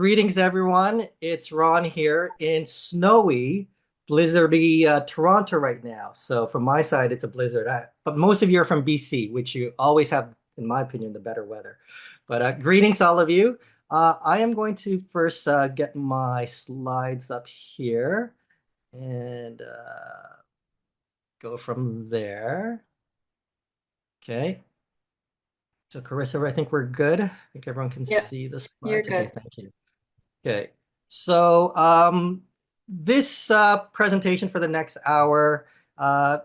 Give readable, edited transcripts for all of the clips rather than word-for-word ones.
Greetings, everyone. It's Ron here in snowy, blizzardy Toronto right now. So from my side, it's a blizzard. But most of you are from BC, which you always have, in my opinion, the better weather. But greetings, all of you. I am going to first get my slides up here and go from there. Okay. So Carissa, I think we're good. I think everyone can Yep, see the you're slides. Okay, good. thank you. Okay, so this presentation for the next hour, uh,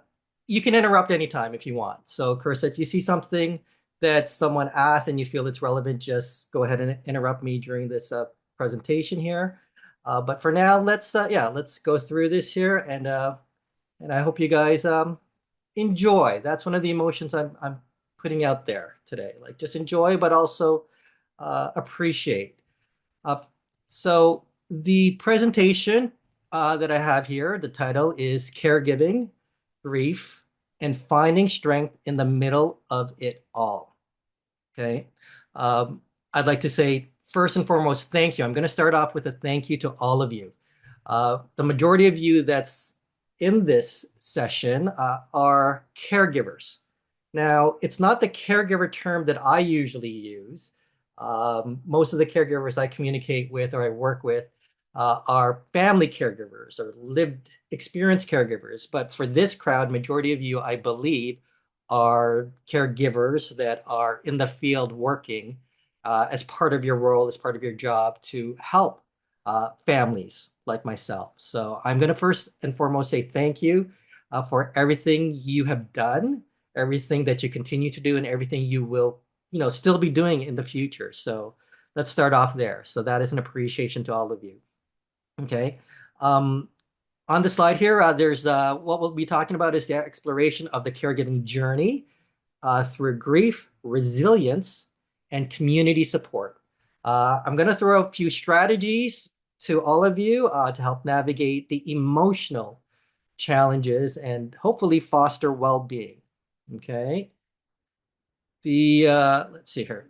you can interrupt anytime if you want. So, Carissa, if you see something that someone asked and you feel it's relevant, just go ahead and interrupt me during this presentation here. But for now, let's go through this here, and I hope you guys enjoy. That's one of the emotions I'm putting out there today. Like just enjoy, but also appreciate. Uh, so the presentation that I have here, the title is Caregiving, Grief, and Finding Strength in the Middle of It All. Okay. Um, I'd like to say, first and foremost, thank you. I'm going to start off with a thank you to all of you. The majority of you that's in this session are caregivers. Now, it's not the caregiver term that I usually use. Most of the caregivers I communicate with or I work with are family caregivers or lived experience caregivers. But for this crowd, majority of you, I believe, are caregivers that are in the field working as part of your role, as part of your job to help families like myself. So I'm going to first and foremost say thank you for everything you have done, everything that you continue to do, and everything you will, still be doing in the future. So let's start off there. So that is an appreciation to all of you. Okay. Um, on the slide here, there's what we'll be talking about is the exploration of the caregiving journey through grief, resilience, and community support. I'm going to throw a few strategies to all of you to help navigate the emotional challenges and hopefully foster well-being. Okay. Let's see here.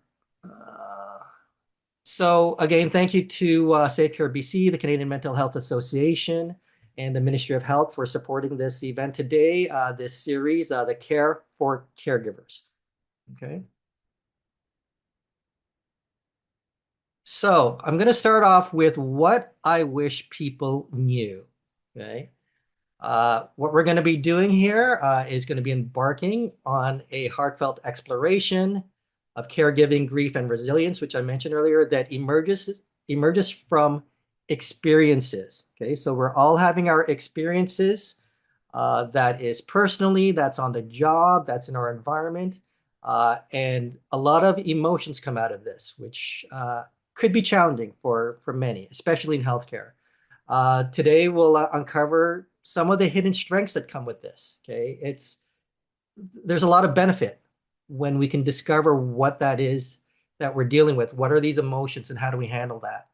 So again, thank you to Safe Care BC, the Canadian Mental Health Association, and the Ministry of Health for supporting this event today, this series, the Care for Caregivers. Okay. So I'm going to start off with what I wish people knew. Okay. What we're going to be doing here is going to be embarking on a heartfelt exploration of caregiving, grief, and resilience, which I mentioned earlier, that emerges from experiences. Okay, so we're all having our experiences. That is personally, that's on the job, that's in our environment, and a lot of emotions come out of this, which could be challenging for many, especially in healthcare. Today, we'll uncover some of the hidden strengths that come with this. Okay, there's a lot of benefit when we can discover what that is that we're dealing with. What are these emotions, and how do we handle that?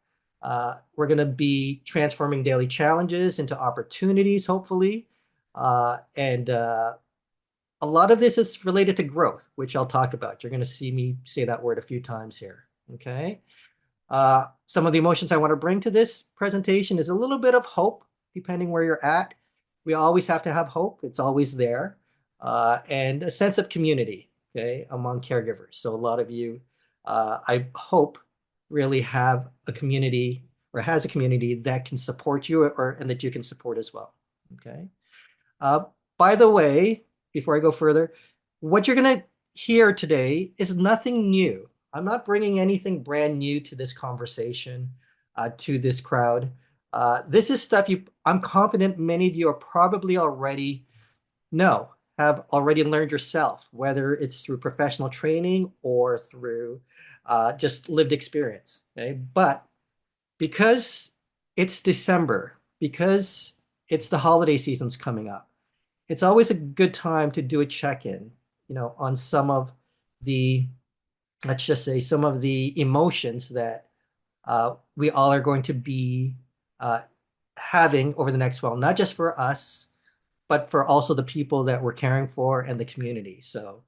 We're going to be transforming daily challenges into opportunities, hopefully, and a lot of this is related to growth, which I'll talk about. You're going to see me say that word a few times here. Okay. Some of the emotions I want to bring to this presentation is a little bit of hope, depending where you're at. We always have to have hope, it's always there, and a sense of community, okay, among caregivers. So, a lot of you, I hope, really have a community or has a community that can support you and that you can support as well. Okay. Uh, by the way, before I go further, what you're going to hear today is nothing new. I'm not bringing anything brand new to this conversation, to this crowd. This is stuff I'm confident many of you are probably already know, have already learned yourself, whether it's through professional training or through just lived experience. Okay? But because it's December, because it's the holiday season's coming up, it's always a good time to do a check-in, on some of the, let's just say, some of the emotions that we all are going to be uh, having over the next while, not just for us, but for also the people that we're caring for and the community. So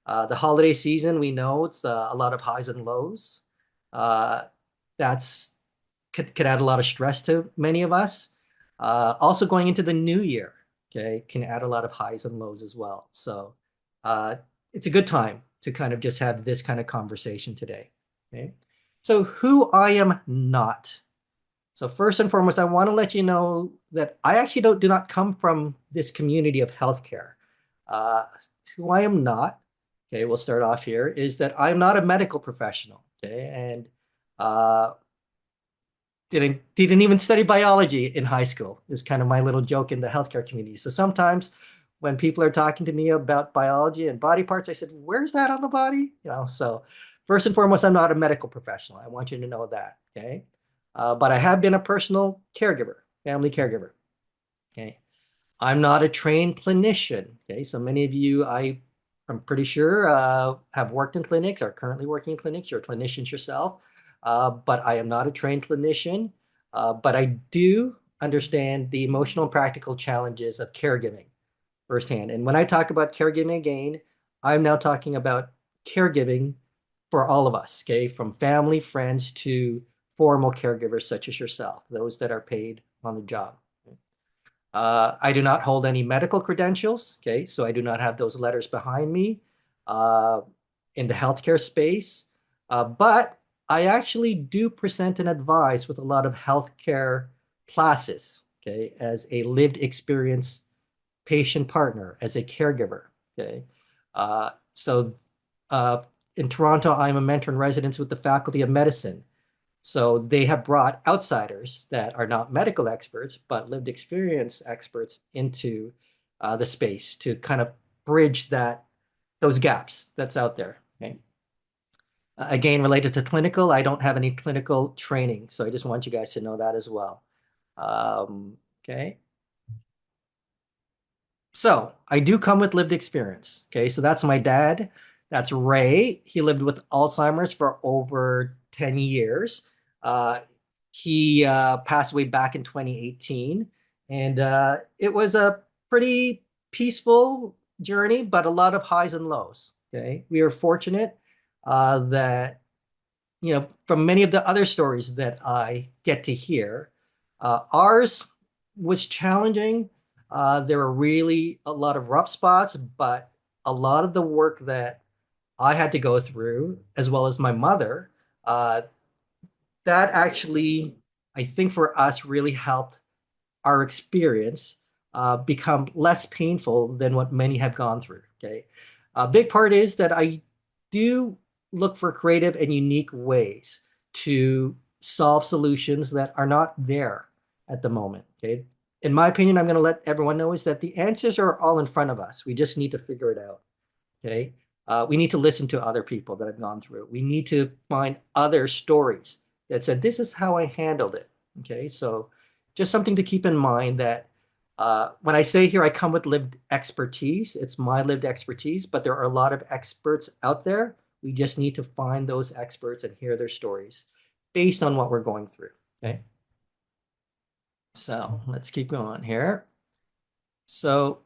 the holiday season, we know it's a lot of highs and lows. Uh, that's could add a lot of stress to many of us. Also, going into the new year, okay, can add a lot of highs and lows as well. So uh, it's a good time to kind of just have this kind of conversation today. Okay. So who I am not. So first and foremost, I want to let you know that I actually do not come from this community of healthcare. Uh, who I am not, okay, we'll start off here, is that I'm not a medical professional, okay, and uh, didn't even study biology in high school is kind of my little joke in the healthcare community. So sometimes when people are talking to me about biology and body parts, I said, "Where's that on the body?" So first and foremost, I'm not a medical professional. I want you to know that, okay? But I have been a personal caregiver, family caregiver, okay? I'm not a trained clinician. Okay, so many of you, I'm pretty sure, have worked in clinics, are currently working in clinics. You're clinicians yourself, but I am not a trained clinician. But I do understand the emotional and practical challenges of caregiving firsthand. And when I talk about caregiving again, I'm now talking about caregiving for all of us. Okay, from family, friends to formal caregivers such as yourself, those that are paid on the job. I do not hold any medical credentials, okay? So I do not have those letters behind me uh, in the healthcare space. But I actually do present and advise with a lot of healthcare classes, okay, as a lived experience patient partner, as a caregiver, okay? So uh, in Toronto, I'm a mentor in residence with the Faculty of Medicine. So they have brought outsiders that are not medical experts, but lived experience experts into the space to kind of bridge those gaps that's out there. Okay. Again, related to clinical, I don't have any clinical training, so I just want you guys to know that as well. Okay. So I do come with lived experience. Okay, so that's my dad. That's Ray. He lived with Alzheimer's for over 10 years. Uh, he passed away back in 2018. And it was a pretty peaceful journey, but a lot of highs and lows. Okay, we are fortunate that from many of the other stories that I get to hear, ours was challenging. There were really a lot of rough spots, but a lot of the work that I had to go through, as well as my mother, uh, that actually, I think for us, really helped our experience become less painful than what many have gone through. Okay. A big part is that I do look for creative and unique ways to solve solutions that are not there at the moment. Okay. In my opinion, I'm going to let everyone know is that the answers are all in front of us. We just need to figure it out. Okay. We need to listen to other people that have gone through it. We need to find other stories that said, this is how I handled it. Okay. So just something to keep in mind that when I say here, I come with lived expertise, it's my lived expertise, but there are a lot of experts out there. We just need to find those experts and hear their stories based on what we're going through. Okay. So let's keep going here. So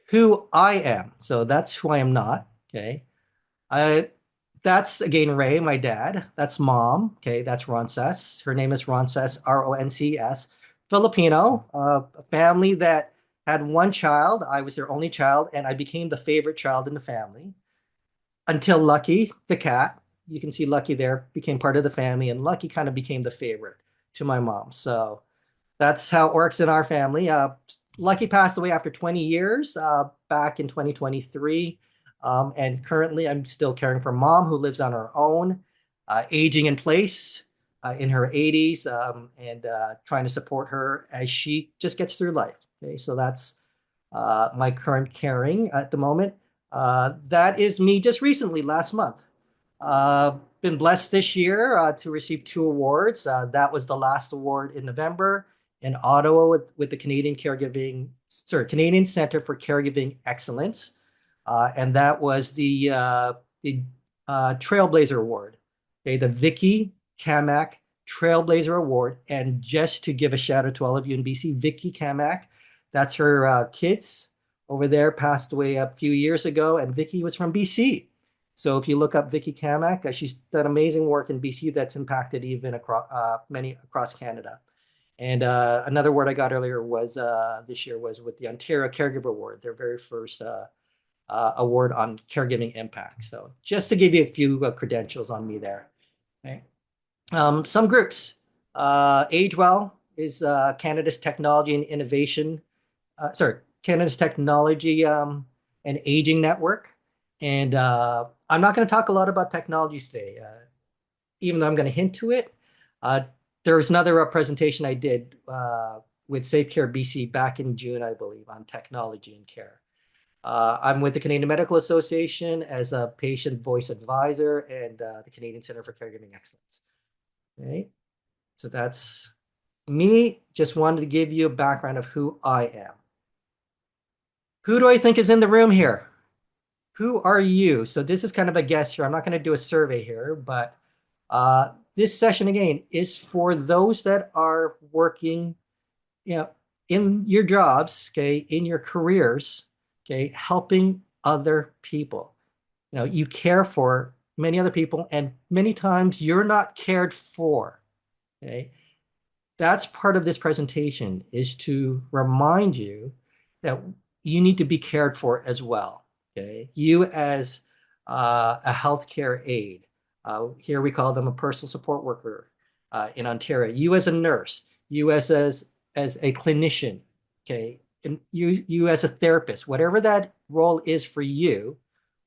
who I am. So that's who I am not. Okay. Uh, that's again Ray, my dad. That's mom. Okay, that's Ronces. Her name is Ronces, Roncs, Filipino. A family that had one child. I was their only child, and I became the favorite child in the family until Lucky, the cat. You can see Lucky there became part of the family, and Lucky kind of became the favorite to my mom. So that's how it works in our family. Lucky passed away after 20 years back in 2023. And currently, I'm still caring for mom who lives on her own, aging in place in her 80s, and trying to support her as she just gets through life. Okay, so that's my current caring at the moment. That is me just recently, last month. Been blessed this year to receive two awards. That was the last award in November in Ottawa with the Canadian Center for Caregiving Excellence, and that was the Trailblazer Award. Okay, the Vicky Kamak Trailblazer Award. And just to give a shout out to all of you in BC, Vicky Kamak, that's her kids over there passed away a few years ago, and Vicky was from BC. So if you look up Vicky Kamak, she's done amazing work in BC that's impacted even across many across Canada. And another word I got earlier was this year was with the Ontario Caregiver Award, their very first award on caregiving impact. So just to give you a few credentials on me there. Okay. Some groups. Age Well is Canada's technology and innovation. Canada's technology and aging network. And I'm not going to talk a lot about technology today, even though I'm going to hint to it. Uh, there was another presentation I did with Safe Care BC back in June, I believe, on technology and care. I'm with the Canadian Medical Association as a patient voice advisor and the Canadian Center for Caregiving Excellence. Okay, so that's me. Just wanted to give you a background of who I am. Who do I think is in the room here? Who are you? So this is kind of a guess here. I'm not going to do a survey here, but this session again is for those that are working, you know, in your jobs, okay, in your careers, okay, helping other people. You know, you care for many other people, and many times you're not cared for. Okay, that's part of this presentation is to remind you that you need to be cared for as well. Okay, you as a healthcare aide, here we call them a personal support worker in Ontario. You as a nurse, you as a clinician, okay, and you as a therapist, whatever that role is for you,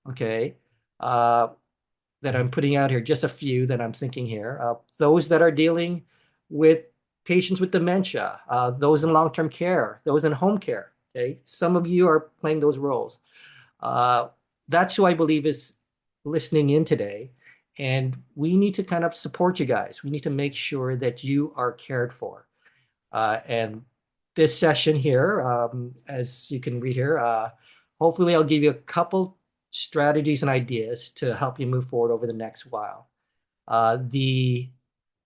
okay, that I'm putting out here, just a few that I'm thinking here. Those that are dealing with patients with dementia, those in long-term care, those in home care. Okay, some of you are playing those roles. Uh, that's who I believe is listening in today, and we need to kind of support you guys. We need to make sure that you are cared for. And this session here, as you can read here, hopefully I'll give you a couple strategies and ideas to help you move forward over the next while. The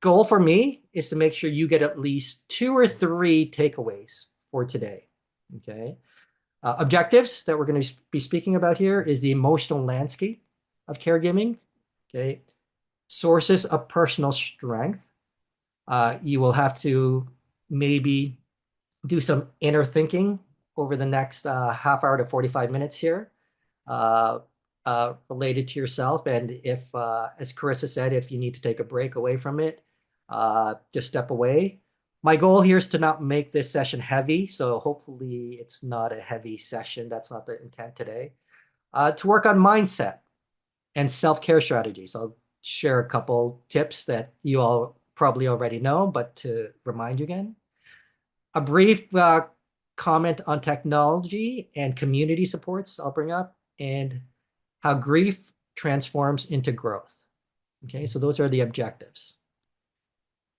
goal for me is to make sure you get at least 2 or 3 takeaways for today. Okay. Objectives that we're going to be speaking about here is the emotional landscape of caregiving. Okay. Sources of personal strength. You will have to maybe do some inner thinking over the next half hour to 45 minutes here uh, related to yourself. And if, as Carissa said, if you need to take a break away from it, just step away. My goal here is to not make this session heavy. So hopefully it's not a heavy session. That's not the intent today. To work on mindset and self-care strategies. I'll share a couple tips that you all probably already know, but to remind you again. A brief comment on technology and community supports I'll bring up, and how grief transforms into growth. Okay, so those are the objectives.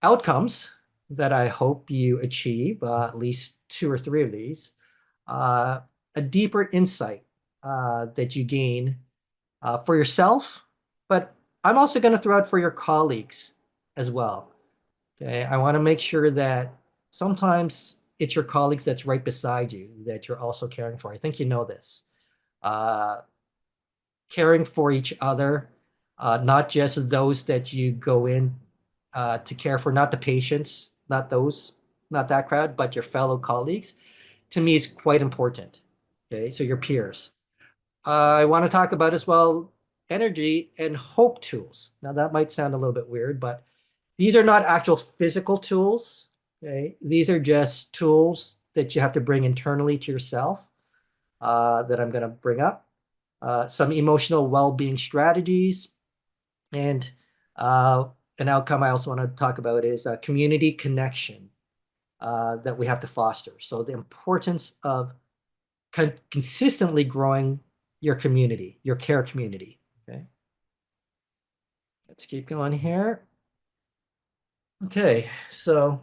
Outcomes that I hope you achieve, at least 2 or 3 of these. A deeper insight that you gain for yourself, but I'm also going to throw out for your colleagues as well. Okay, I want to make sure that sometimes it's your colleagues that's right beside you that you're also caring for. I think you know this. Uh, Caring for each other, not just those that you go in to care for, not the patients, not those, not that crowd, but your fellow colleagues, to me is quite important. Okay, so your peers. I want to talk about as well energy and hope tools. Now, that might sound a little bit weird, but these are not actual physical tools. Okay, these are just tools that you have to bring internally to yourself that I'm going to bring up. Some emotional well-being strategies, and uh, an outcome I also want to talk about is community connection that we have to foster. So the importance of consistently growing your community, your care community. Okay, let's keep going here. Okay, so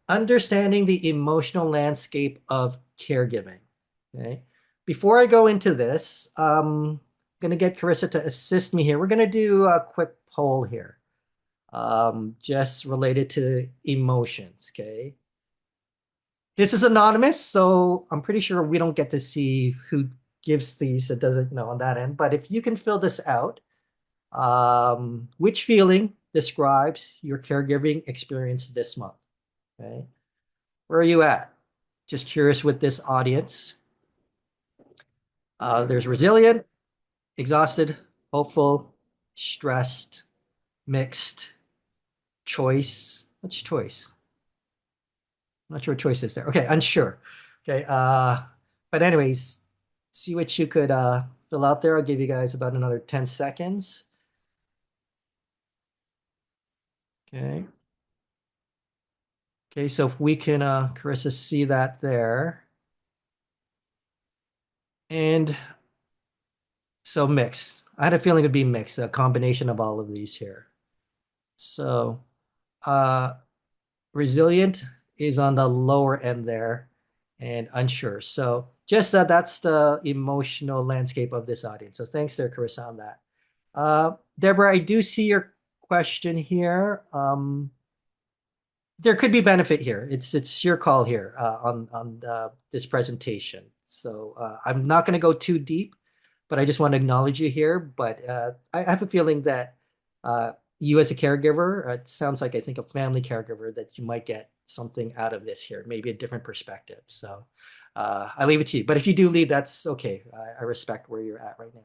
understanding the emotional landscape of caregiving. Okay. Before I go into this, I'm going to get Carissa to assist me here. We're going to do a quick poll here, just related to emotions. Okay. This is anonymous, so I'm pretty sure we don't get to see who gives these. It doesn't know on that end. But if you can fill this out, Which feeling describes your caregiving experience this month? Okay. Where are you at? Just curious with this audience. There's resilient, exhausted, hopeful, stressed, mixed, choice. What's choice? I'm not sure what choice is there. Okay, unsure. Okay, but anyways, see what you could fill out there. I'll give you guys about another 10 seconds. Okay. Okay, so if we can, Carissa, see that there. And so mixed. I had a feeling it'd be mixed, a combination of all of these here. So, uh, resilient is on the lower end there and unsure. So just that that's the emotional landscape of this audience. So thanks there, Carissa, on that. Deborah, I do see your question here. There could be benefit here. It's your call here on this presentation. So I'm not going to go too deep, but I just want to acknowledge you here. But I have a feeling that uh, you as a caregiver, it sounds like I think a family caregiver, that you might get something out of this here, maybe a different perspective. So I leave it to you. But if you do lead, that's okay. I respect where you're at right now.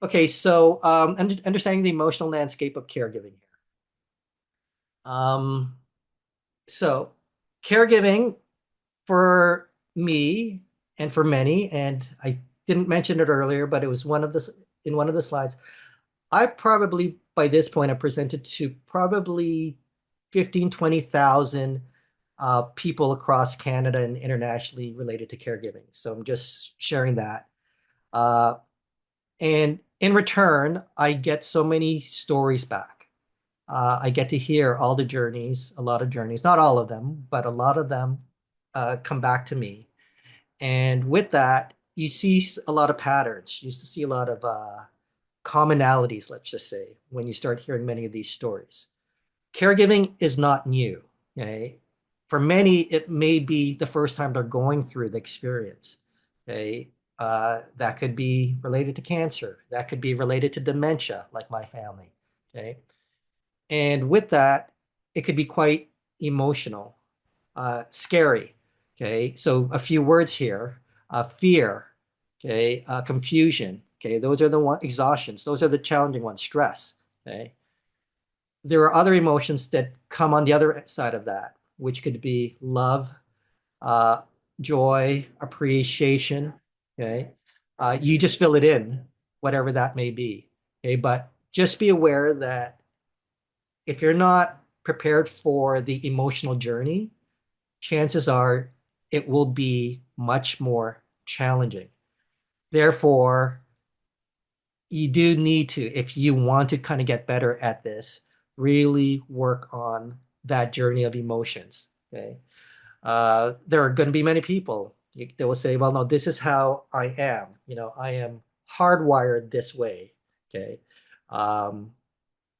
Okay, so understanding the emotional landscape of caregiving here. Um, so caregiving for me and for many, and I didn't mention it earlier, but it was one of the in one of the slides. I probably by this point I presented to probably 15, 20,000 people across Canada and internationally related to caregiving. So I'm just sharing that. Uh, and in return, I get so many stories back. I get to hear all the journeys, a lot of journeys, not all of them, but a lot of them come back to me. And with that, you see a lot of patterns. You see a lot of commonalities, let's just say, when you start hearing many of these stories. Caregiving is not new. Okay. For many, it may be the first time they're going through the experience. Okay. That could be related to cancer. That could be related to dementia, like my family. Okay. And with that, it could be quite emotional, scary. Okay, so a few words here: fear, okay, confusion. Okay, those are the one exhaustions. Those are the challenging ones. Stress. Okay, there are other emotions that come on the other side of that, which could be love, uh, joy, appreciation. Okay, you just fill it in, whatever that may be. Okay, but just be aware that if you're not prepared for the emotional journey, chances are it will be much more challenging. Therefore, you do need to, if you want to kind of get better at this, really work on that journey of emotions. Okay. There are going to be many people they will say, well, no, this is how I am. I am hardwired this way. Okay. Um,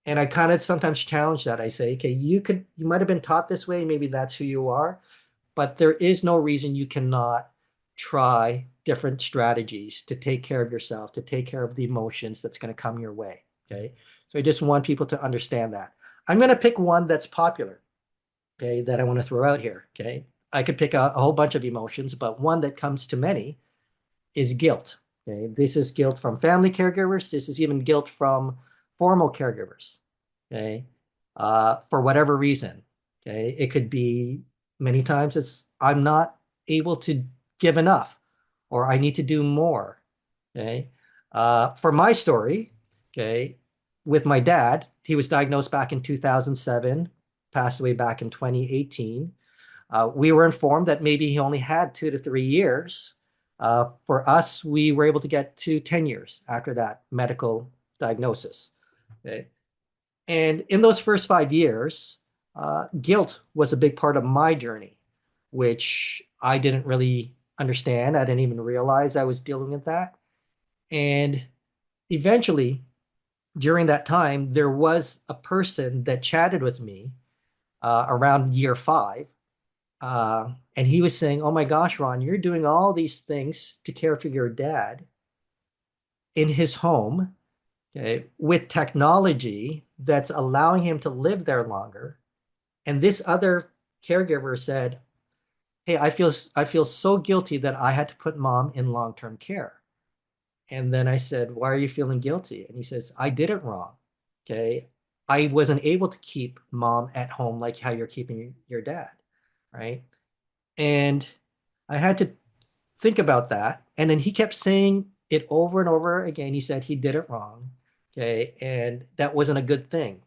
and I kind of sometimes challenge that. I say, okay, you might have been taught this way. Maybe that's who you are, but there is no reason you cannot try different strategies to take care of yourself, to take care of the emotions that's going to come your way. Okay. So I just want people to understand that. I'm going to pick one that's popular, okay, that I want to throw out here. Okay. I could pick a whole bunch of emotions, but one that comes to many is guilt. Okay. This is guilt from family caregivers. This is even guilt from formal caregivers. Okay. For whatever reason. Okay. It could be many times it's I'm not able to give enough or I need to do more. Okay. For my story, okay, with my dad, he was diagnosed back in 2007, passed away back in 2018. We were informed that maybe he only had 2 to 3 years. For us, we were able to get to 10 years after that medical diagnosis. Okay. And in those first 5 years, guilt was a big part of my journey, which I didn't really understand. I didn't even realize I was dealing with that. And eventually, during that time, there was a person that chatted with me around year 5. And he was saying, oh my gosh, Ron, you're doing all these things to care for your dad in his home. okay, with technology that's allowing him to live there longer. And this other caregiver said, "Hey, I feel so guilty that I had to put mom in long-term care." And then I said, "Why are you feeling guilty?" And he says, "I did it wrong. Okay. I wasn't able to keep mom at home like how you're keeping your dad, right?" And I had to think about that. And then he kept saying it over and over again. He said he did it wrong. Okay. And that wasn't a good thing.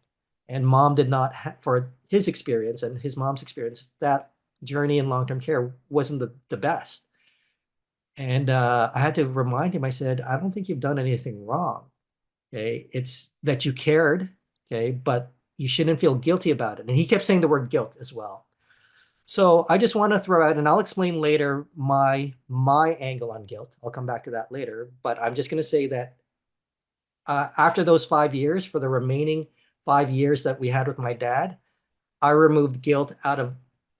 And mom did not, for his experience and his mom's experience, that journey in long term care wasn't the best. And I had to remind him, I said, "I don't think you've done anything wrong. Okay. It's that you cared. Okay. But you shouldn't feel guilty about it." And he kept saying the word guilt as well. So I just want to throw out, and I'll explain later my angle on guilt. I'll come back to that later, but I'm just going to say that after those 5 years, for the remaining 5 years that we had with my dad, I removed guilt out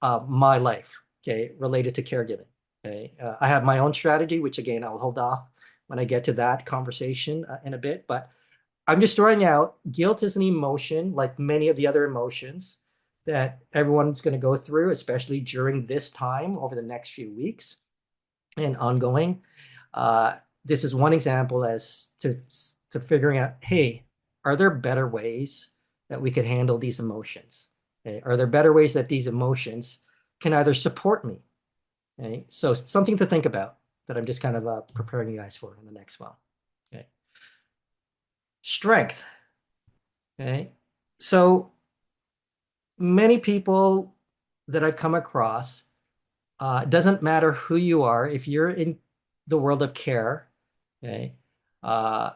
of my life. Okay, related to caregiving. Okay, I have my own strategy, which again I'll hold off when I get to that conversation in a bit. But I'm just throwing out guilt is an emotion, like many of the other emotions that everyone's going to go through, especially during this time over the next few weeks and ongoing. Uh, this is one example as to figuring out, hey, are there better ways that we could handle these emotions? Okay? Are there better ways that these emotions can either support me? Okay? So something to think about that I'm just kind of preparing you guys for in the next one. Okay. Strength. Okay. So many people that I've come across, it doesn't matter who you are, if you're in the world of care, okay, uh,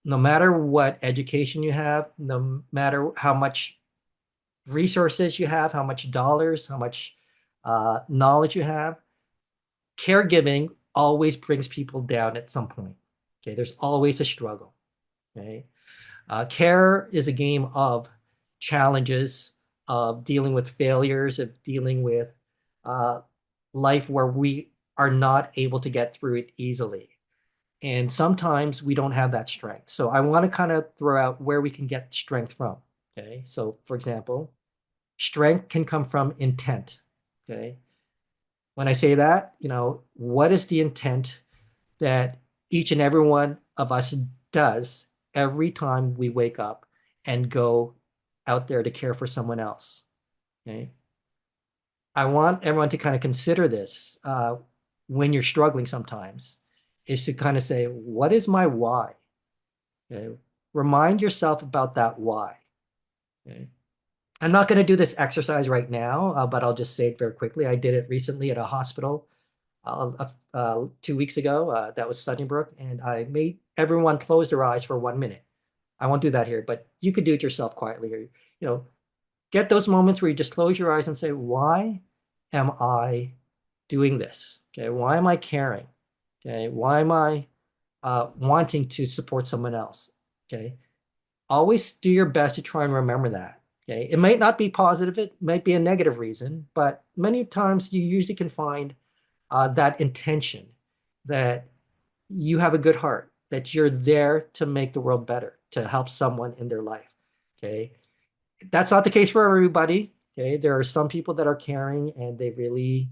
no matter what education you have, no matter how much resources you have, how much dollars, how much knowledge you have, caregiving always brings people down at some point. Okay, there's always a struggle. Okay, care is a game of challenges, of dealing with failures, of dealing with uh, life where we are not able to get through it easily. And sometimes we don't have that strength. So I want to kind of throw out where we can get strength from. Okay. So, for example, strength can come from intent. Okay. When I say that, what is the intent that each and every one of us does every time we wake up and go out there to care for someone else? Okay. I want everyone to kind of consider this when you're struggling sometimes, is to kind of say, what is my why? Okay. Remind yourself about that why. Okay. I'm not going to do this exercise right now, but I'll just say it very quickly. I did it recently at a hospital 2 weeks ago. That was Sunnybrook, and I made everyone close their eyes for 1 minute. I won't do that here, but you could do it yourself quietly. Or, get those moments where you just close your eyes and say, why am I doing this? Okay, why am I caring? Okay, why am I wanting to support someone else? Okay, always do your best to try and remember that. Okay, it might not be positive, it might be a negative reason, but many times you usually can find that intention that you have a good heart, that you're there to make the world better, to help someone in their life. Okay, that's not the case for everybody. Okay, there are some people that are caring and they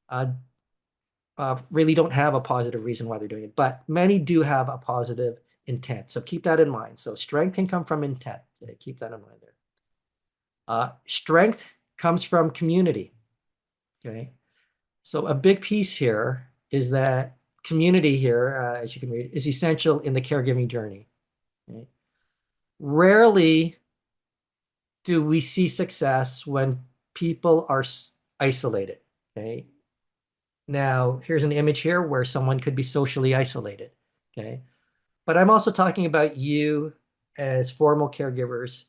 uh, really don't have a positive reason why they're doing it, but many do have a positive intent. So keep that in mind. So strength can come from intent. Okay, keep that in mind there. Strength comes from community. Okay, so a big piece here is that community here, as you can read, is essential in the caregiving journey. Okay? Rarely do we see success when people are isolated. Okay. Now, here's an image here where someone could be socially isolated. Okay. But I'm also talking about you as formal caregivers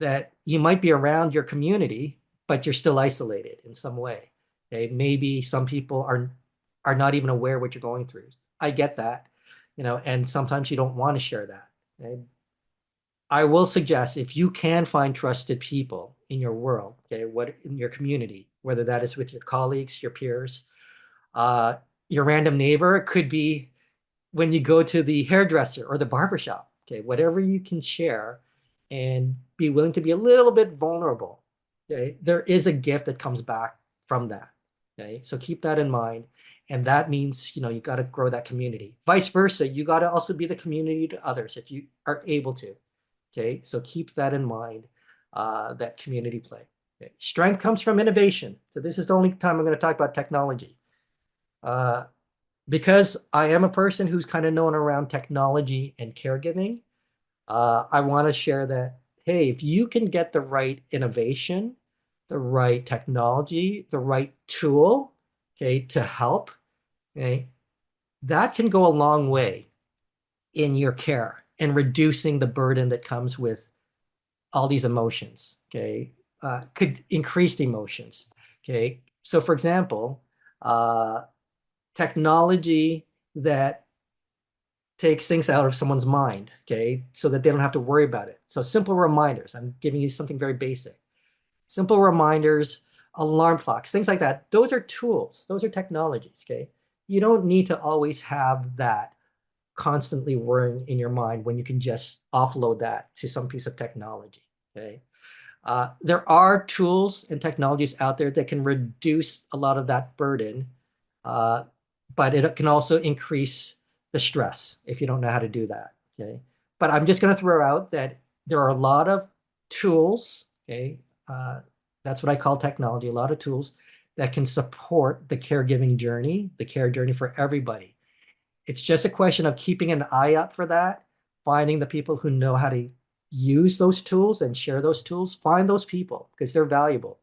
that you might be around your community, but you're still isolated in some way. Okay. Maybe some people are not even aware what you're going through. I get that, and sometimes you don't want to share that. Okay? I will suggest if you can find trusted people in your world, okay, what in your community, whether that is with your colleagues, your peers, uh, your random neighbor, it could be when you go to the hairdresser or the barber shop. Okay, whatever you can share and be willing to be a little bit vulnerable. Okay, there is a gift that comes back from that. Okay, so keep that in mind. And that means, you got to grow that community. Vice versa, you got to also be the community to others if you are able to. Okay, so keep that in mind, that community play. Okay. Strength comes from innovation. So this is the only time I'm going to talk about technology. Uh, because I am a person who's kind of known around technology and caregiving, I want to share that, hey, if you can get the right innovation, the right technology, the right tool, okay, to help, okay, that can go a long way in your care and reducing the burden that comes with all these emotions, okay, could increase the emotions, okay. So, for example, uh, technology that takes things out of someone's mind, okay, so that they don't have to worry about it. So, simple reminders. I'm giving you something very basic. Simple reminders, alarm clocks, things like that. Those are tools, those are technologies, okay. You don't need to always have that constantly worrying in your mind when you can just offload that to some piece of technology, okay. There are tools and technologies out there that can reduce a lot of that burden, uh, but it can also increase the stress if you don't know how to do that. Okay. But I'm just going to throw out that there are a lot of tools. Okay. Uh, that's what I call technology, a lot of tools that can support the caregiving journey, the care journey for everybody. It's just a question of keeping an eye out for that, finding the people who know how to use those tools and share those tools. Find those people because they're valuable.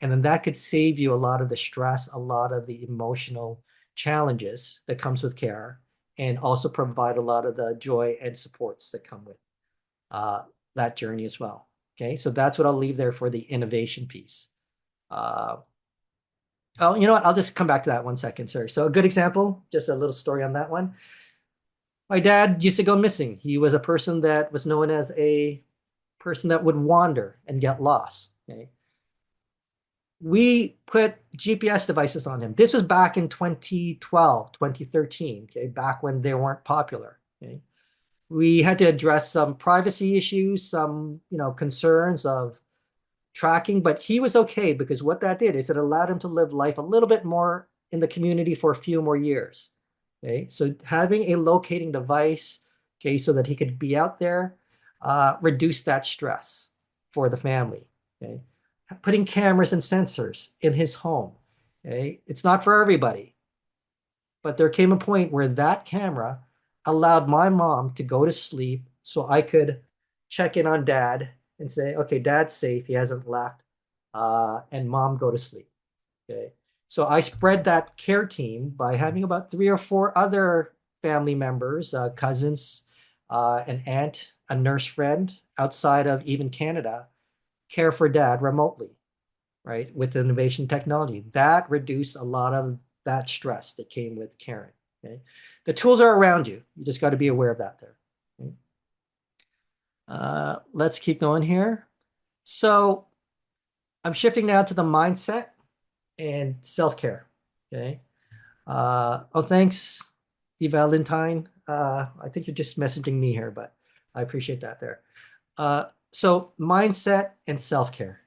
And then that could save you a lot of the stress, a lot of the emotional challenges that comes with care, and also provide a lot of the joy and supports that come with uh, that journey as well. Okay, so that's what I'll leave there for the innovation piece. Uh, oh, you know what? I'll just come back to that 1 second. Sorry. So a good example, just a little story on that one. My dad used to go missing. He was a person that was known as a person that would wander and get lost. Okay. We put GPS devices on him. This was back in 2012, 2013. Okay, back when they weren't popular. Okay. We had to address some privacy issues, some, concerns of tracking, but he was okay because what that did is it allowed him to live life a little bit more in the community for a few more years. Okay, so having a locating device, okay, so that he could be out there, reduce that stress for the family. Okay, putting cameras and sensors in his home. Okay, it's not for everybody, but there came a point where that camera allowed my mom to go to sleep so I could check in on dad and say, okay, dad's safe. He hasn't left. And mom go to sleep. Okay. So I spread that care team by having about 3 or 4 other family members, cousins, an aunt, a nurse friend outside of even Canada, care for dad remotely, right? With innovation technology. That reduced a lot of that stress that came with caring. Okay. The tools are around you. You just got to be aware of that there. Okay. Let's keep going here. So I'm shifting now to the mindset and self-care. Okay. Oh, thanks, E Valentine. I think you're just messaging me here, but I appreciate that there. So mindset and self-care.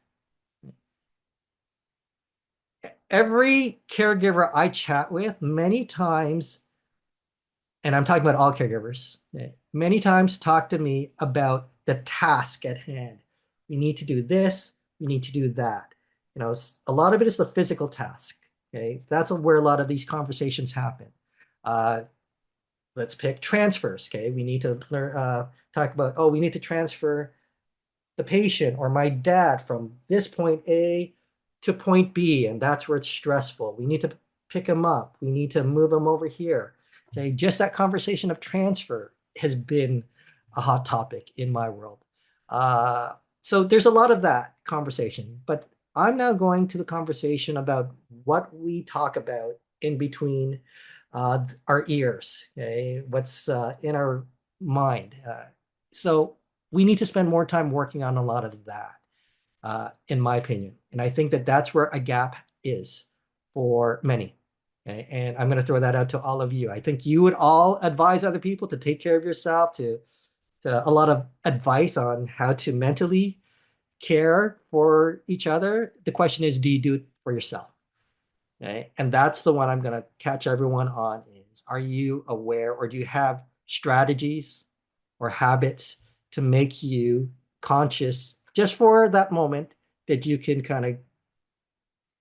Every caregiver I chat with, many times, and I'm talking about all caregivers, many times talk to me about the task at hand. We need to do this, we need to do that. A lot of it is the physical task. Okay, that's where a lot of these conversations happen. Uh, let's pick transfers. Okay, we need to learn, talk about, oh, we need to transfer the patient or my dad from this point A to point B, and that's where it's stressful. We need to pick him up. We need to move him over here. Okay, just that conversation of transfer has been a hot topic in my world. So there's a lot of that conversation, but I'm now going to the conversation about what we talk about in between our ears. Okay, what's in our mind. So we need to spend more time working on a lot of that, in my opinion. And I think that that's where a gap is for many. Okay? And I'm going to throw that out to all of you. I think you would all advise other people to take care of yourself, to a lot of advice on how to mentally care for each other. The question is, do you do it for yourself? Okay. And that's the one I'm going to catch everyone on is, are you aware or do you have strategies or habits to make you conscious just for that moment that you can kind of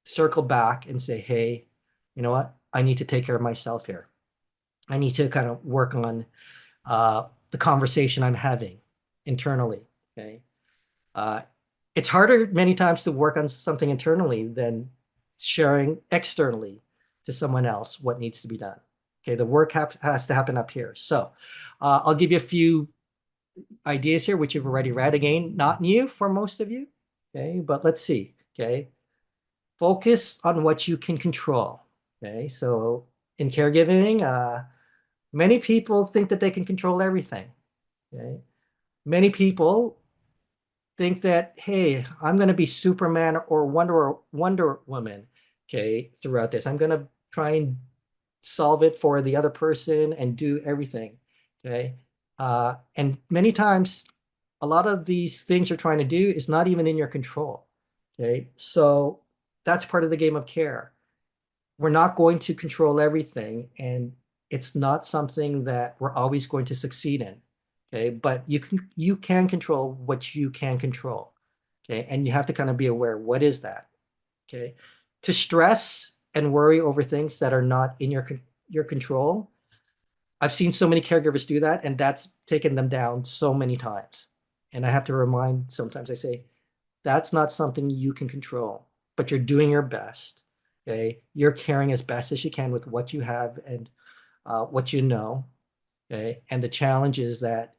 circle back and say, hey, you know what? I need to take care of myself here. I need to kind of work on the conversation I'm having internally. Okay. Uh, it's harder many times to work on something internally than sharing externally to someone else what needs to be done. Okay, the work has to happen up here. So I'll give you a few ideas here, which you've already read. Again, not new for most of you. Okay, but let's see. Okay, focus on what you can control. Okay, so in caregiving, many people think that they can control everything. Okay, many people think that, hey, I'm going to be Superman or Wonder Woman, okay, throughout this. I'm going to try and solve it for the other person and do everything, okay. And many times, a lot of these things you're trying to do is not even in your control, okay. So that's part of the game of care. We're not going to control everything, and it's not something that we're always going to succeed in. Okay, but you can control what you can control. Okay, and you have to kind of be aware, what is that? Okay, to stress and worry over things that are not in your control. I've seen so many caregivers do that, and that's taken them down so many times. And I have to remind, sometimes I say, that's not something you can control, but you're doing your best. Okay. You're caring as best as you can with what you have and what you know. Okay. And the challenge is that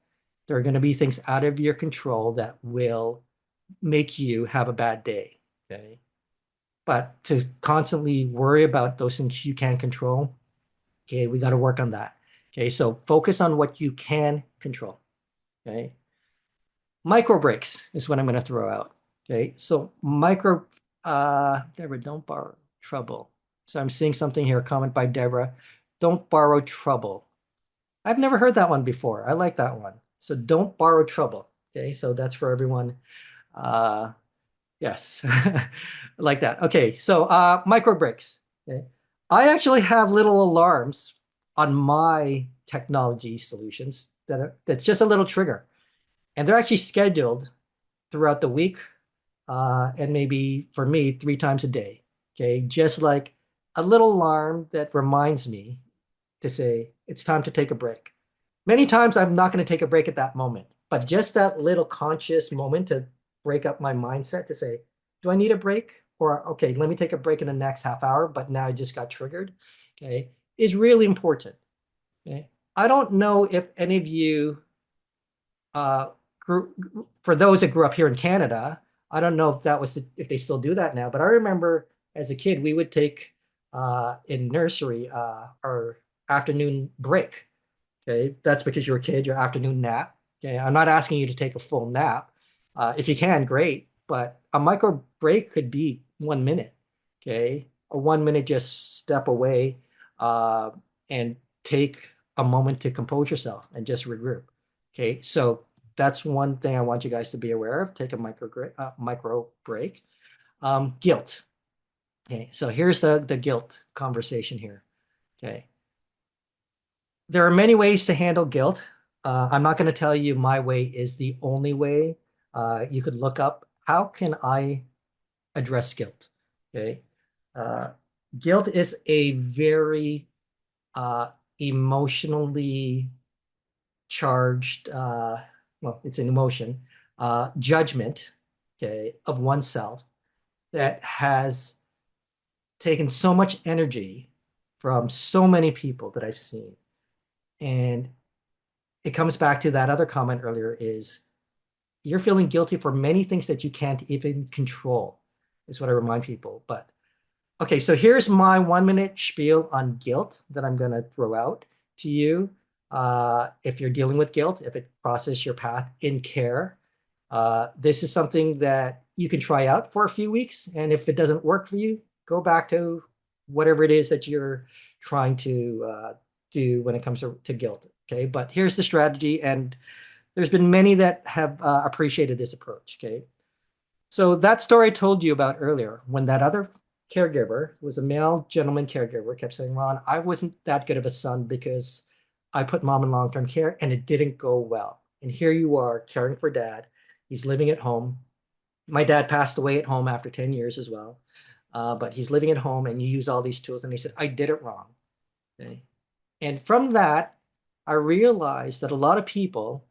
there are going to be things out of your control that will make you have a bad day. Okay. But to constantly worry about those things you can't control, okay, we got to work on that. Okay. So focus on what you can control. Okay. Micro breaks is what I'm going to throw out. Okay, so Deborah, don't borrow trouble. So I'm seeing something here, comment by Deborah. Don't borrow trouble. I've never heard that one before. I like that one. So don't borrow trouble. Okay, so that's for everyone. Uh, yes, like that. Okay, so micro breaks. Okay, I actually have little alarms on my technology solutions that's just a little trigger, and they're actually scheduled throughout the week, and maybe for me, 3 times a day. Okay. Just like a little alarm that reminds me to say, it's time to take a break. Many times I'm not going to take a break at that moment, but just that little conscious moment to break up my mindset to say, do I need a break? Or, okay, let me take a break in the next half hour, but now I just got triggered. Okay. Is really important. Okay. I don't know if any of you uh, grew, for those that grew up here in Canada, I don't know if if they still do that now, but I remember as a kid we would take in nursery our afternoon break. Okay, that's because you're a kid, your afternoon nap. Okay, I'm not asking you to take a full nap. If you can, great, but a micro break could be 1 minute. Okay, a 1 minute just step away uh, and take a moment to compose yourself and just regroup. Okay, so that's one thing I want you guys to be aware of. Take a micro break. Guilt. Okay, so here's the guilt conversation here. Okay, there are many ways to handle guilt. I'm not going to tell you my way is the only way. You could look up how can I address guilt. Okay, uh, guilt is a very emotionally charged, well, it's an emotion, judgment, okay, of oneself that has taken so much energy from so many people that I've seen. And it comes back to that other comment earlier is you're feeling guilty for many things that you can't even control, is what I remind people. But okay, so here's my 1 minute spiel on guilt that I'm going to throw out to you. If you're dealing with guilt, if it crosses your path in care, this is something that you can try out for a few weeks. And if it doesn't work for you, go back to whatever it is that you're trying to do when it comes to guilt. Okay, but here's the strategy. And there's been many that have appreciated this approach. Okay. So that story I told you about earlier, when that other caregiver was a male gentleman caregiver, kept saying, Ron, I wasn't that good of a son because I put mom in long-term care and it didn't go well. And here you are caring for dad. He's living at home. My dad passed away at home after 10 years as well. But he's living at home and you use all these tools. And he said, I did it wrong. Okay. And from that, I realized that a lot of people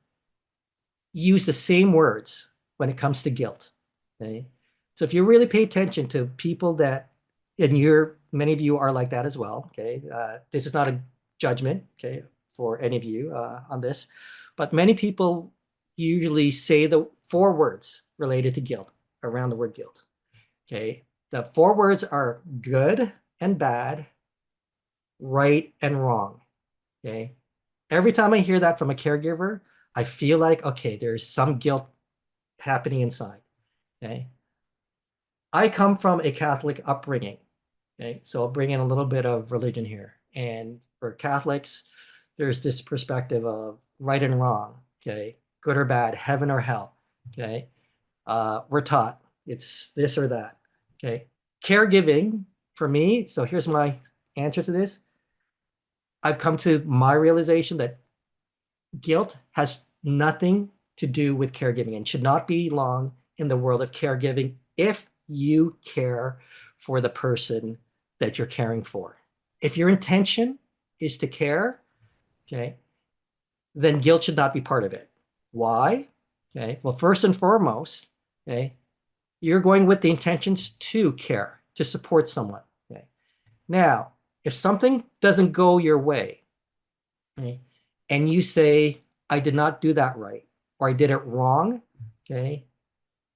use the same words when it comes to guilt. Okay. So if you really pay attention to people that, and many of you are like that as well. Okay. This is not a judgment, okay, for any of you on this, but many people usually say the four words related to guilt around the word guilt. Okay. The four words are good and bad, right and wrong. Okay. Every time I hear that from a caregiver, I feel like, okay, there's some guilt happening inside. Okay. I come from a Catholic upbringing. Okay. So I'll bring in a little bit of religion here. And for Catholics, there's this perspective of right and wrong. Okay. Good or bad, heaven or hell. Okay. We're taught it's this or that. Okay. Caregiving for me. So here's my answer to this. I've come to my realization that guilt has nothing to do with caregiving and should not belong in the world of caregiving if you care for the person that you're caring for. If your intention is to care, okay, then guilt should not be part of it. Why? Okay, well, first and foremost, okay, you're going with the intentions to care, to support someone. Okay. Now, if something doesn't go your way, okay, and you say, I did not do that right, or I did it wrong, okay,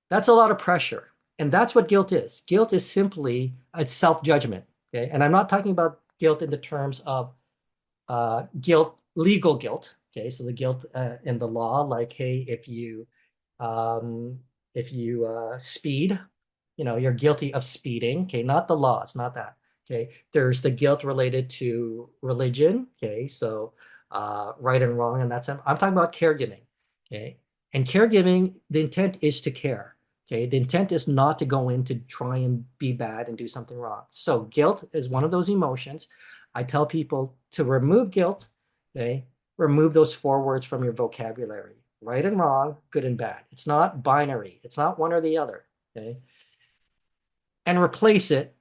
that's a lot of pressure. And that's what guilt is. Guilt is simply a self-judgment. Okay. And I'm not talking about guilt in the terms of guilt, legal guilt. Okay. So the guilt in the law, like, hey, um, if you speed, you're guilty of speeding. Okay. Not the laws, not that. Okay. There's the guilt related to religion. Okay. So right and wrong. And I'm talking about caregiving. Okay. And caregiving, the intent is to care. Okay. The intent is not to go in to try and be bad and do something wrong. So guilt is one of those emotions. I tell people to remove guilt. Okay. Remove those four words from your vocabulary. Right and wrong, good and bad. It's not binary. It's not one or the other. Okay. And replace it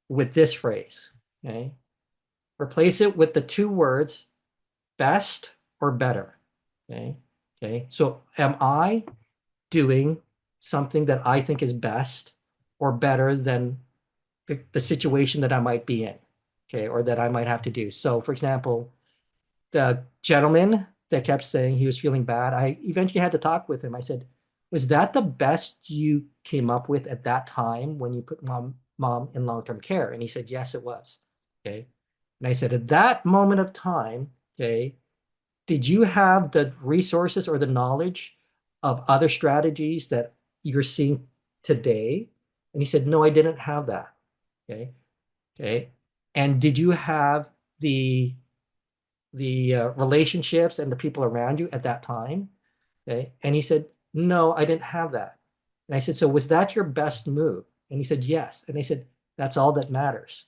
with this phrase. Okay. Replace it with the two words best or better. Okay. Okay. So am I doing something that I think is best or better than the situation that I might be in? Okay. Or that I might have to do. So, for example, the gentleman that kept saying he was feeling bad, I eventually had to talk with him. I said, was that the best you came up with at that time when you put mom in long-term care? And he said, yes, it was. Okay. And I said, at that moment of time, okay, did you have the resources or the knowledge of other strategies that you're seeing today? And he said, no, I didn't have that. Okay. Okay. And did you have the relationships and the people around you at that time? Okay. And he said, no, I didn't have that. And I said, so was that your best move? And he said, yes. And I said, that's all that matters.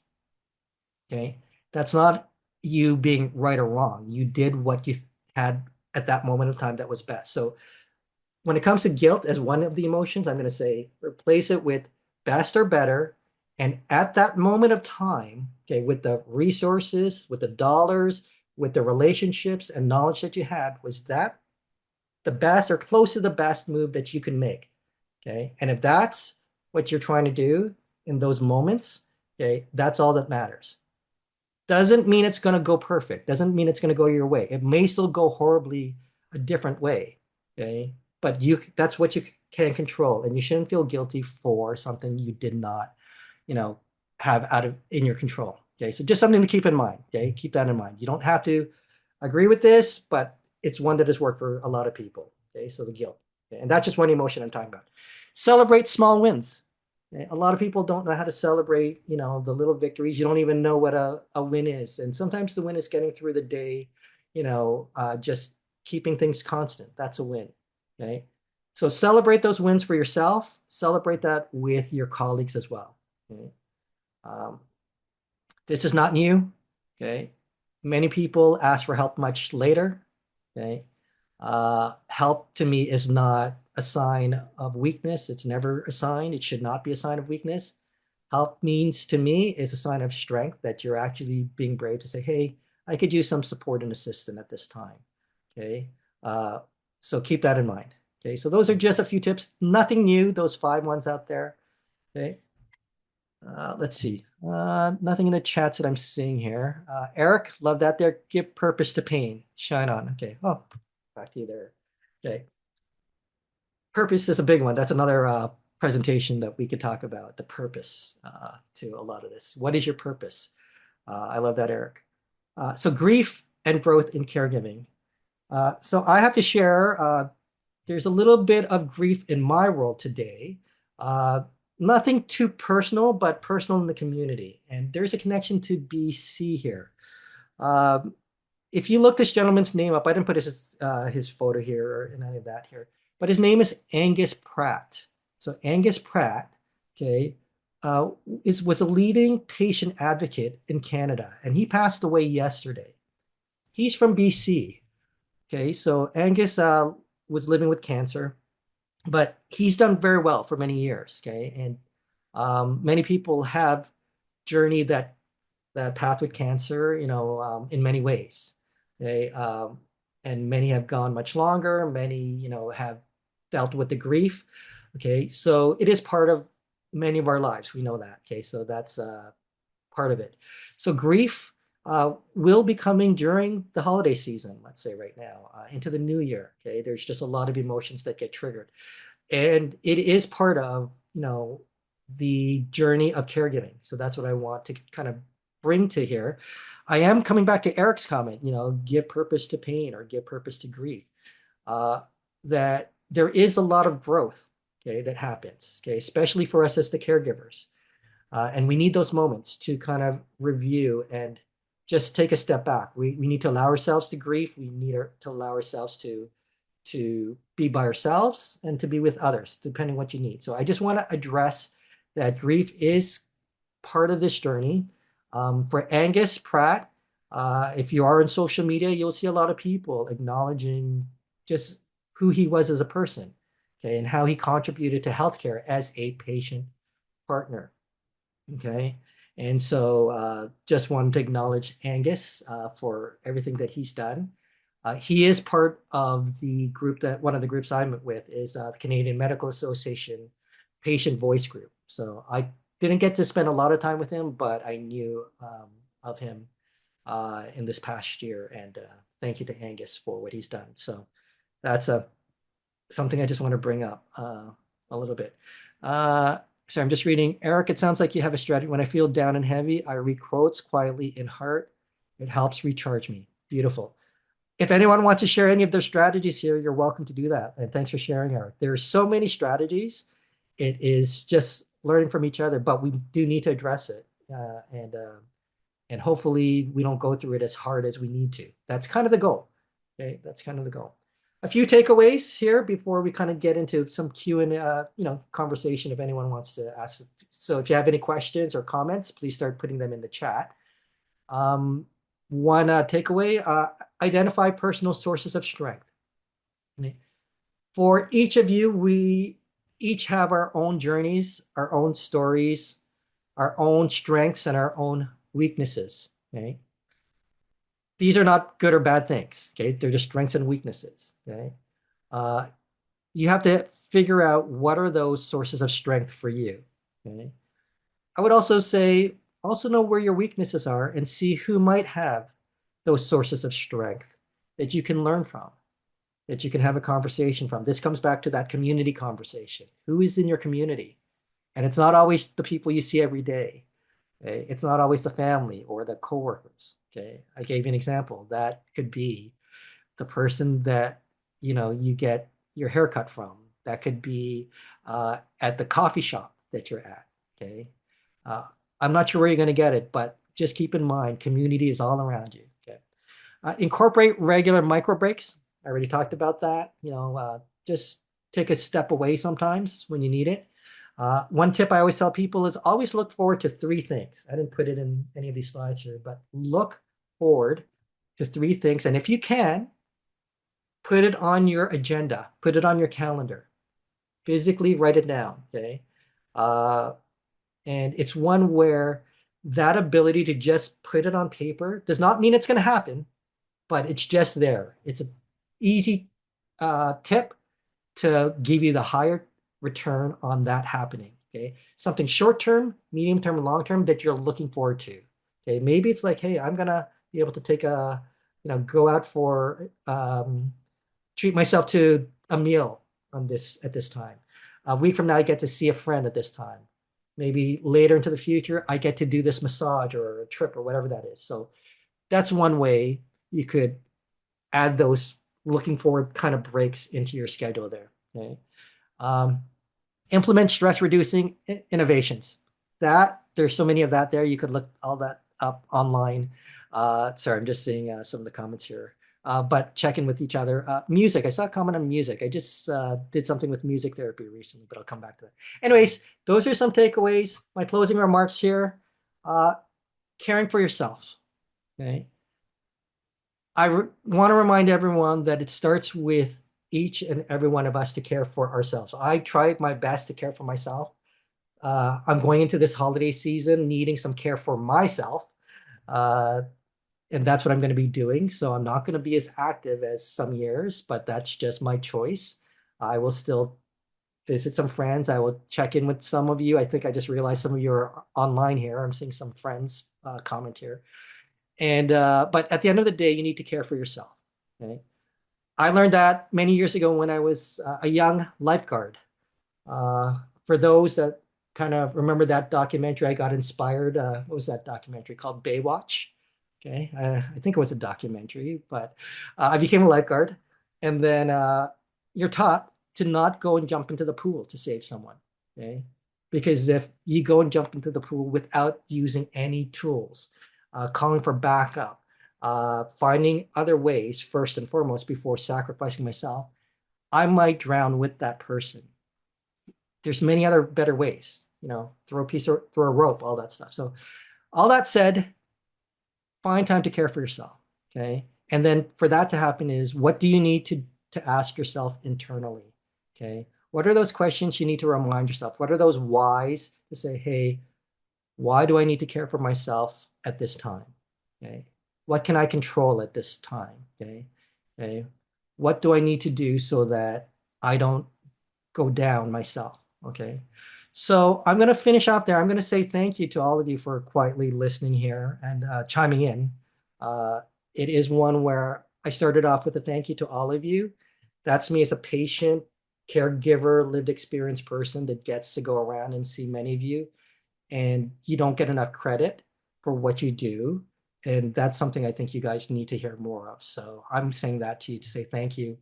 Okay. That's not you being right or wrong. You did what you had at that moment of time that was best. So when it comes to guilt as one of the emotions, I'm going to say replace it with best or better. And at that moment of time, okay, with the resources, with the dollars, with the relationships and knowledge that you had, was that the best or close to the best move that you can make? Okay. And if that's what you're trying to do in those moments, okay, that's all that matters. Doesn't mean it's going to go perfect. Doesn't mean it's going to go your way. It may still go horribly a different way. Okay. But that's what you can control. And you shouldn't feel guilty for something you did not, you know, have out of in your control. Okay. So just something to keep in mind. Okay. Keep that in mind. You don't have to agree with this, but it's one that has worked for a lot of people. Okay. So the guilt. Okay? And that's just one emotion I'm talking about. Celebrate small wins. Okay? A lot of people don't know how to celebrate, the little victories. You don't even know what a win is. And sometimes the win is getting through the day, just keeping things constant. That's a win. Okay. So celebrate those wins for yourself. Celebrate that with your colleagues as well. Okay. Um, this is not new. Okay. Many people ask for help much later. Okay. Help to me is not a sign of weakness. It's never a sign. It should not be a sign of weakness. Help means to me is a sign of strength that you're actually being brave to say, hey, I could use some support and assistance at this time. Okay. Uh, so keep that in mind. Okay. So those are just a few tips. Nothing new, those 5 ones out there. Okay. Let's see. Nothing in the chats that I'm seeing here. Eric, love that there. Give purpose to pain. Shine on. Okay. Oh, back to you there. Okay. Purpose is a big one. That's another presentation that we could talk about. The purpose to a lot of this. What is your purpose? I love that, Eric. So grief and growth in caregiving. So I have to share. There's a little bit of grief in my world today. Uh, Nothing too personal, but personal in the community. And there's a connection to BC here. Um, if you look this gentleman's name up, I didn't put his photo here or any of that here, but his name is Angus Pratt. So Angus Pratt, okay, was a leading patient advocate in Canada, and he passed away yesterday. He's from BC. Okay, so Angus was living with cancer, but he's done very well for many years. Okay, and many people have journeyed that path with cancer, in many ways. Okay, and many have gone much longer. Many, have dealt with the grief. Okay, so it is part of many of our lives. We know that. Okay, so that's part of it. So grief will be coming during the holiday season, let's say right now, into the new year. Okay, there's just a lot of emotions that get triggered, and it is part of the journey of caregiving. So that's what I want to kind of bring to here. I am coming back to Eric's comment, give purpose to pain or give purpose to grief. Uh, that there is a lot of growth, okay, that happens, okay, especially for us as the caregivers. And we need those moments to kind of review and just take a step back. We need to allow ourselves to grieve. We need to allow ourselves to be by ourselves and to be with others, depending what you need. So I just want to address that grief is part of this journey. For Angus Pratt, if you are in social media, you'll see a lot of people acknowledging just who he was as a person, okay, and how he contributed to healthcare as a patient partner. Okay. And so just wanted to acknowledge Angus for everything that he's done. He is part of the group that one of the groups I'm with is the Canadian Medical Association Patient Voice Group. So I didn't get to spend a lot of time with him, but I knew of him in this past year. And thank you to Angus for what he's done. So that's something I just want to bring up a little bit. So I'm just reading. Eric, it sounds like you have a strategy. When I feel down and heavy, I read quotes quietly in heart. It helps recharge me. Beautiful. If anyone wants to share any of their strategies here, you're welcome to do that. And thanks for sharing, Eric. There are so many strategies. It is just learning from each other, but we do need to address it. And hopefully we don't go through it as hard as we need to. That's kind of the goal. Okay, that's kind of the goal. A few takeaways here before we kind of get into some Q and conversation. If anyone wants to ask, so if you have any questions or comments, please start putting them in the chat. One takeaway: identify personal sources of strength. For each of you, we each have our own journeys, our own stories, our own strengths, and our own weaknesses. Okay. These are not good or bad things. Okay. They're just strengths and weaknesses. Okay. Uh, you have to figure out what are those sources of strength for you. Okay. I would also say, also know where your weaknesses are and see who might have those sources of strength that you can learn from, that you can have a conversation from. This comes back to that community conversation. Who is in your community? And it's not always the people you see every day. Okay? It's not always the family or the coworkers. Okay. I gave you an example. That could be the person that you get your haircut from. That could be at the coffee shop that you're at. Okay. Uh, I'm not sure where you're going to get it, but just keep in mind, community is all around you. Okay. Incorporate regular micro breaks. I already talked about that. Just take a step away sometimes when you need it. One tip I always tell people is always look forward to three things. I didn't put it in any of these slides here, but look forward to three things. And if you can, put it on your agenda, put it on your calendar, physically write it down. Okay. Uh, and it's one where that ability to just put it on paper does not mean it's going to happen, but it's just there. It's an easy tip to give you the higher return on that happening. Okay. Something short term, medium term, and long term that you're looking forward to. Okay. Maybe it's like, hey, I'm going to be able to take go out for, treat myself to a meal at this time. A week from now, I get to see a friend at this time. Maybe later into the future, I get to do this massage or a trip or whatever that is. So that's one way you could add those looking forward kind of breaks into your schedule there. Okay. Um, Implement stress reducing innovations. That there's so many of that there. You could look all that up online. Sorry, I'm just seeing some of the comments here. But check in with each other. Music. I saw a comment on music. I just did something with music therapy recently, but I'll come back to that. Anyways, those are some takeaways. My closing remarks here. Uh, Caring for yourself. Okay. I want to remind everyone that it starts with each and every one of us to care for ourselves. I tried my best to care for myself. I'm going into this holiday season needing some care for myself. Uh, and that's what I'm going to be doing. So I'm not going to be as active as some years, but that's just my choice. I will still visit some friends. I will check in with some of you. I think I just realized some of you are online here. I'm seeing some friends comment here. And but at the end of the day, you need to care for yourself. Okay. I learned that many years ago when I was a young lifeguard. For those that kind of remember that documentary, I got inspired. What was that documentary called? Baywatch. Okay, I think it was a documentary, but I became a lifeguard, and then you're taught to not go and jump into the pool to save someone. Okay, because if you go and jump into the pool without using any tools, calling for backup, finding other ways first and foremost before sacrificing myself, I might drown with that person. There's many other better ways, throw a piece or throw a rope, all that stuff. So all that said, find time to care for yourself. Okay. And then for that to happen is what do you need to ask yourself internally? Okay. What are those questions you need to remind yourself? What are those whys to say, hey, why do I need to care for myself at this time? Okay. What can I control at this time? Okay. Okay. What do I need to do so that I don't go down myself? Okay. So I'm going to finish off there. I'm going to say thank you to all of you for quietly listening here and chiming in. Uh, it is one where I started off with a thank you to all of you. That's me as a patient, caregiver, lived experience person that gets to go around and see many of you. And you don't get enough credit for what you do. And that's something I think you guys need to hear more of. So I'm saying that to you to say thank you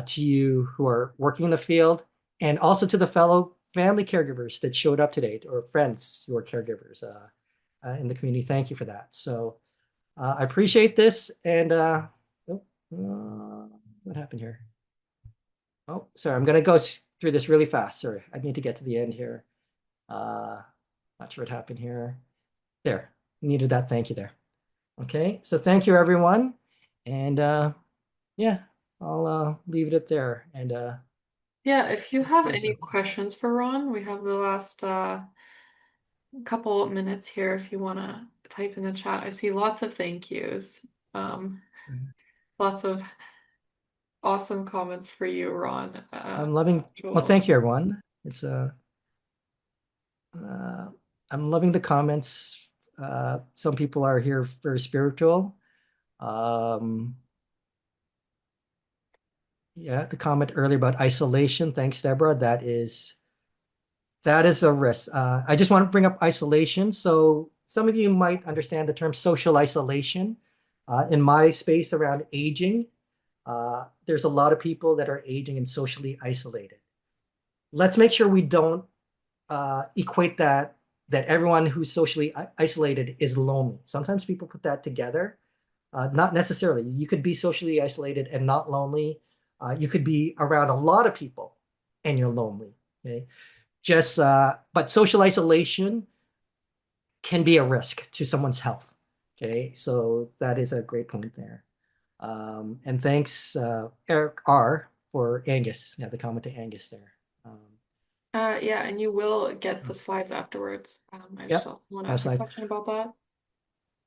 to you who are working in the field and also to the fellow family caregivers that showed up today or friends who are caregivers in the community. Thank you for that. So I appreciate this. And what happened here? Oh, sorry. I'm going to go through this really fast. Sorry. I need to get to the end here. Not sure what happened here. There. Needed that. Thank you there. Okay. So thank you, everyone. And yeah, I'll leave it at there. And Yeah, if you have close any it. questions for Ron, we have the last couple minutes here if you want to type in the chat. I see lots of thank yous. Um, Lots of awesome comments for you, Ron. I'm loving. Well, Joel. thank you, everyone. It's uh, I'm loving the comments. Some people are here very spiritual. Um, yeah, the comment earlier about isolation. Thanks, Deborah. That is a risk. I just want to bring up isolation. So some of you might understand the term social isolation. In my space around aging, there's a lot of people that are aging and socially isolated. Let's make sure we don't equate that everyone who's socially isolated is lonely. Sometimes people put that together. Not necessarily. You could be socially isolated and not lonely. You could be around a lot of people and you're lonely. Okay. But social isolation can be a risk to someone's health. Okay. So that is a great point there. And thanks, Eric R, for Angus. Yeah, the comment to Angus there. Um, Yeah, and you will get the slides afterwards. I just yep. saw someone That's ask a nice. question about that.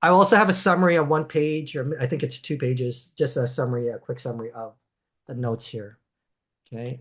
I also have a summary on one page, or I think it's 2 pages, just a summary, a quick summary of the notes here. Okay.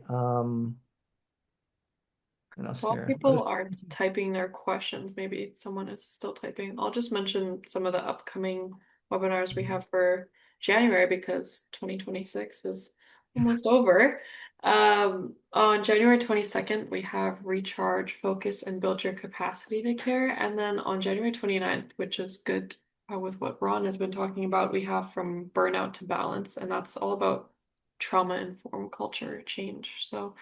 What else While here? people are typing their questions, maybe someone is still typing. I'll just mention some of the upcoming webinars we have for January because 2026 is almost over. On January 22nd, we have Recharge, Focus, and Build Your Capacity to Care. And then on January 29th, which is good with what Ron has been talking about, we have From Burnout to Balance, and that's all about trauma-informed culture change. So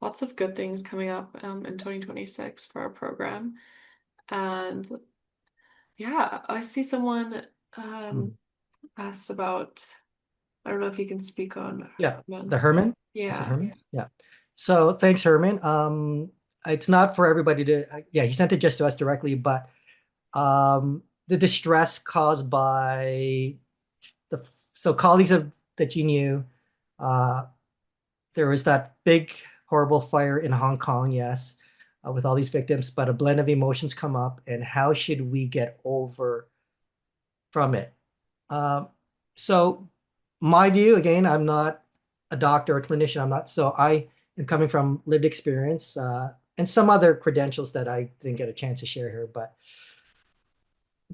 lots of good things coming up in 2026 for our program. And yeah, I see someone Mhm. asked about, I don't know if you can speak on Yeah, the Herman's. Herman. Is it Yeah. Herman? Yeah. So thanks, Herman. It's not for everybody to. Yeah, he sent it just to us directly, but the distress caused by the so colleagues of that you knew, uh, there was that big horrible fire in Hong Kong, yes, with all these victims, but a blend of emotions come up, and how should we get over from it? Um, so my view, again, I'm not a doctor or clinician. I'm not, so I am coming from lived experience and some other credentials that I didn't get a chance to share here. But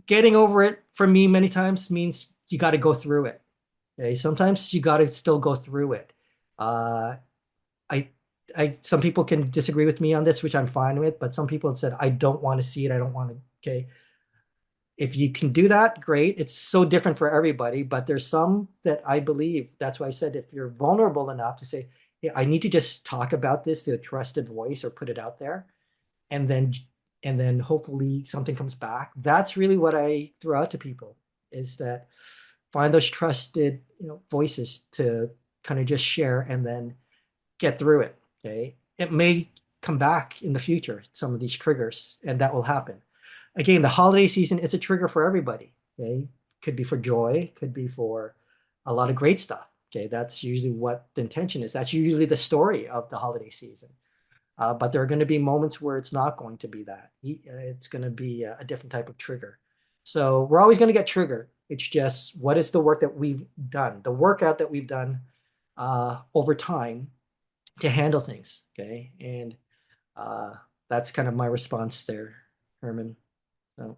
getting over it for me many times means you got to go through it. Okay, sometimes you got to still go through it. Uh, I, some people can disagree with me on this, which I'm fine with. But some people have said I don't want to see it. I don't want to. Okay, if you can do that, great. It's so different for everybody, but there's some that I believe. That's why I said if you're vulnerable enough to say, "Yeah, I need to just talk about this to a trusted voice or put it out there," and then hopefully something comes back. That's really what I throw out to people is that find those trusted, voices to kind of just share and then get through it. Okay. It may come back in the future, some of these triggers, and that will happen. Again, the holiday season is a trigger for everybody. Okay. Could be for joy, could be for a lot of great stuff. Okay. That's usually what the intention is. That's usually the story of the holiday season. But there are going to be moments where it's not going to be that. It's going to be a different type of trigger. So we're always going to get triggered. It's just what is the work that we've done, the workout that we've done over time to handle things. Okay. And uh, that's kind of my response there, Herman. So.